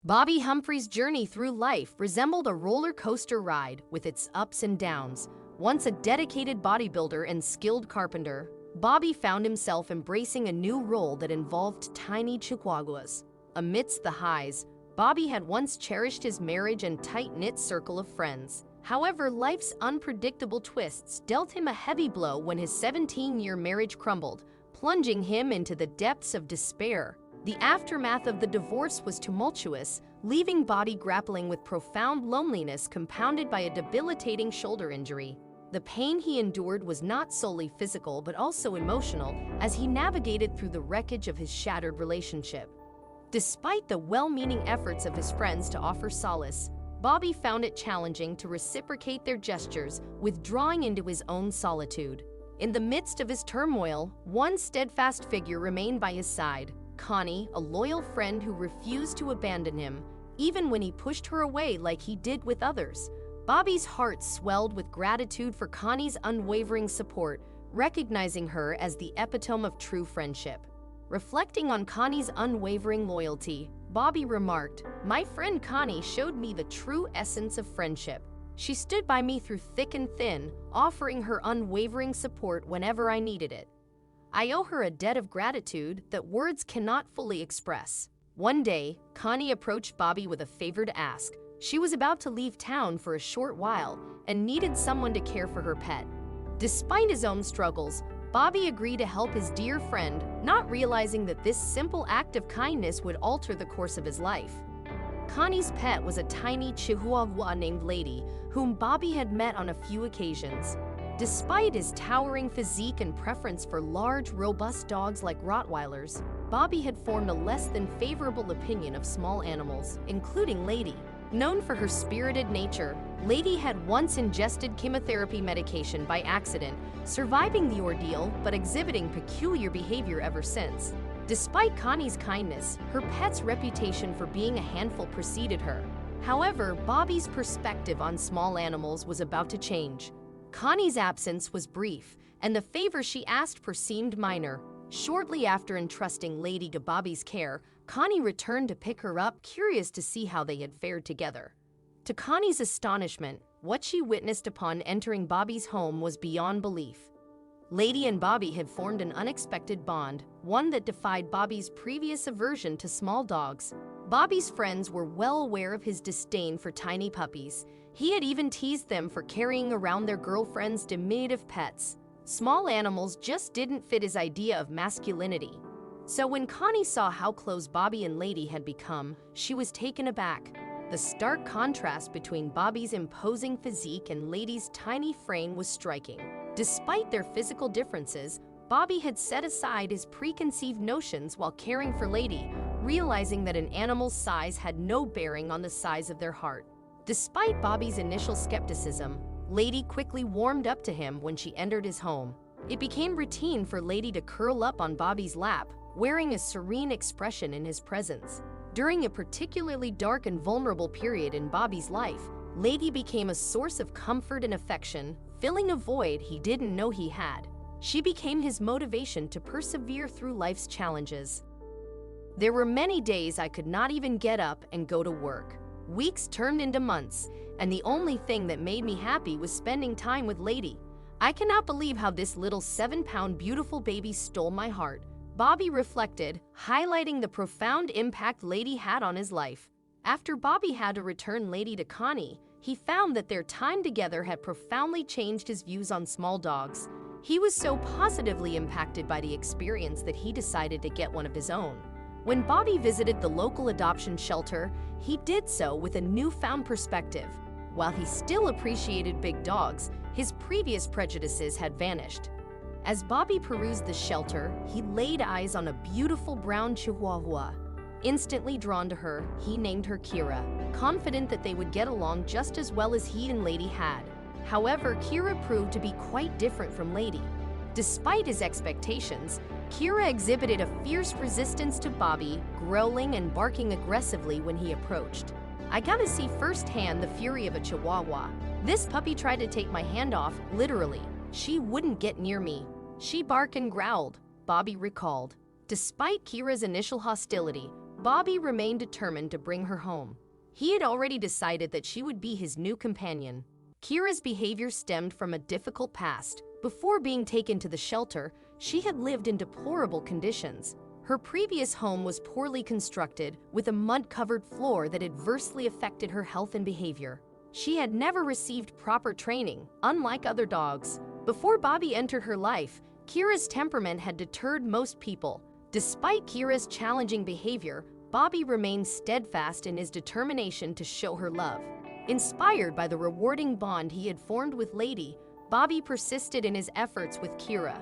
Bobby Humphrey's journey through life resembled a roller coaster ride with its ups and downs. Once a dedicated bodybuilder and skilled carpenter, Bobby found himself embracing a new role that involved tiny Chihuahuas. Amidst the highs, Bobby had once cherished his marriage and tight-knit circle of friends. However, life's unpredictable twists dealt him a heavy blow when his 17-year marriage crumbled, plunging him into the depths of despair. The aftermath of the divorce was tumultuous, leaving Bobby grappling with profound loneliness compounded by a debilitating shoulder injury. The pain he endured was not solely physical but also emotional as he navigated through the wreckage of his shattered relationship. Despite the well-meaning efforts of his friends to offer solace, Bobby found it challenging to reciprocate their gestures, withdrawing into his own solitude. In the midst of his turmoil, one steadfast figure remained by his side: Connie, a loyal friend who refused to abandon him, even when he pushed her away like he did with others. Bobby's heart swelled with gratitude for Connie's unwavering support, recognizing her as the epitome of true friendship. Reflecting on Connie's unwavering loyalty, Bobby remarked, "My friend Connie showed me the true essence of friendship. She stood by me through thick and thin, offering her unwavering support whenever I needed it. I owe her a debt of gratitude that words cannot fully express." One day, Connie approached Bobby with a favor to ask. She was about to leave town for a short while and needed someone to care for her pet. Despite his own struggles, Bobby agreed to help his dear friend, not realizing that this simple act of kindness would alter the course of his life. Connie's pet was a tiny Chihuahua named Lady, whom Bobby had met on a few occasions. Despite his towering physique and preference for large, robust dogs like Rottweilers, Bobby had formed a less than favorable opinion of small animals, including Lady. Known for her spirited nature, Lady had once ingested chemotherapy medication by accident, surviving the ordeal but exhibiting peculiar behavior ever since. Despite Connie's kindness, her pet's reputation for being a handful preceded her. However, Bobby's perspective on small animals was about to change. Connie's absence was brief, and the favor she asked for seemed minor. Shortly after entrusting Lady to Bobby's care, Connie returned to pick her up, curious to see how they had fared together. To Connie's astonishment, what she witnessed upon entering Bobby's home was beyond belief. Lady and Bobby had formed an unexpected bond, one that defied Bobby's previous aversion to small dogs. Bobby's friends were well aware of his disdain for tiny puppies. He had even teased them for carrying around their girlfriend's diminutive pets. Small animals just didn't fit his idea of masculinity. So when Connie saw how close Bobby and Lady had become, she was taken aback. The stark contrast between Bobby's imposing physique and Lady's tiny frame was striking. Despite their physical differences, Bobby had set aside his preconceived notions while caring for Lady, realizing that an animal's size had no bearing on the size of their heart. Despite Bobby's initial skepticism, Lady quickly warmed up to him when she entered his home. It became routine for Lady to curl up on Bobby's lap, wearing a serene expression in his presence. During a particularly dark and vulnerable period in Bobby's life, Lady became a source of comfort and affection, filling a void he didn't know he had. She became his motivation to persevere through life's challenges. There were many days I could not even get up and go to work. Weeks turned into months, and the only thing that made me happy was spending time with Lady. I cannot believe how this little 7-pound beautiful baby stole my heart, Bobby reflected, highlighting the profound impact Lady had on his life. After Bobby had to return Lady to Connie, he found that their time together had profoundly changed his views on small dogs. He was so positively impacted by the experience that he decided to get one of his own. When Bobby visited the local adoption shelter, he did so with a newfound perspective. While he still appreciated big dogs, his previous prejudices had vanished. As Bobby perused the shelter, he laid eyes on a beautiful brown Chihuahua. Instantly drawn to her, he named her Kira, confident that they would get along just as well as he and Lady had. However, Kira proved to be quite different from Lady. Despite his expectations, Kira exhibited a fierce resistance to Bobby, growling and barking aggressively when he approached. I got to see firsthand the fury of a Chihuahua. This puppy tried to take my hand off, literally. She wouldn't get near me. She barked and growled, Bobby recalled. Despite Kira's initial hostility, Bobby remained determined to bring her home. He had already decided that she would be his new companion. Kira's behavior stemmed from a difficult past. Before being taken to the shelter, she had lived in deplorable conditions. Her previous home was poorly constructed, with a mud-covered floor that adversely affected her health and behavior. She had never received proper training, unlike other dogs. Before Bobby entered her life, Kira's temperament had deterred most people. Despite Kira's challenging behavior, Bobby remained steadfast in his determination to show her love. Inspired by the rewarding bond he had formed with Lady, Bobby persisted in his efforts with Kira.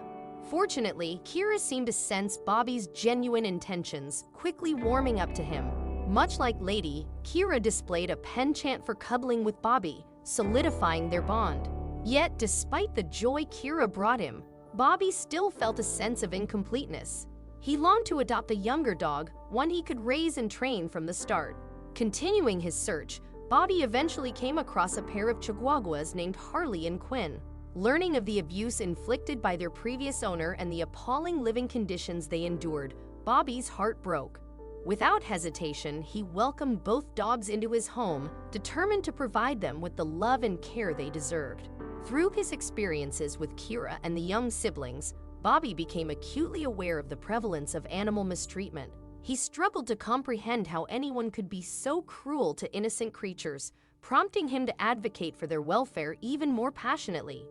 Fortunately, Kira seemed to sense Bobby's genuine intentions, quickly warming up to him. Much like Lady, Kira displayed a penchant for cuddling with Bobby, solidifying their bond. Yet, despite the joy Kira brought him, Bobby still felt a sense of incompleteness. He longed to adopt a younger dog, one he could raise and train from the start. Continuing his search, Bobby eventually came across a pair of Chihuahuas named Harley and Quinn. Learning of the abuse inflicted by their previous owner and the appalling living conditions they endured, Bobby's heart broke. Without hesitation, he welcomed both dogs into his home, determined to provide them with the love and care they deserved. Through his experiences with Kira and the young siblings, Bobby became acutely aware of the prevalence of animal mistreatment. He struggled to comprehend how anyone could be so cruel to innocent creatures, prompting him to advocate for their welfare even more passionately.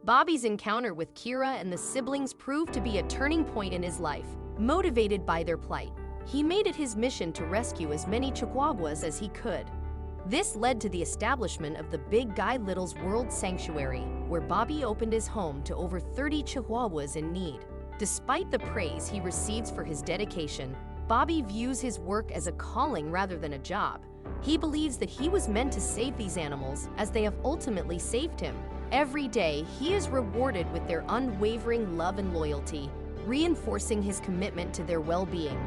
Bobby's encounter with Kira and the siblings proved to be a turning point in his life. Motivated by their plight, he made it his mission to rescue as many Chihuahuas as he could. This led to the establishment of the Big Guy Little's World Sanctuary, where Bobby opened his home to over 30 Chihuahuas in need. Despite the praise he receives for his dedication, Bobby views his work as a calling rather than a job. He believes that he was meant to save these animals as they have ultimately saved him. Every day, he is rewarded with their unwavering love and loyalty, reinforcing his commitment to their well-being.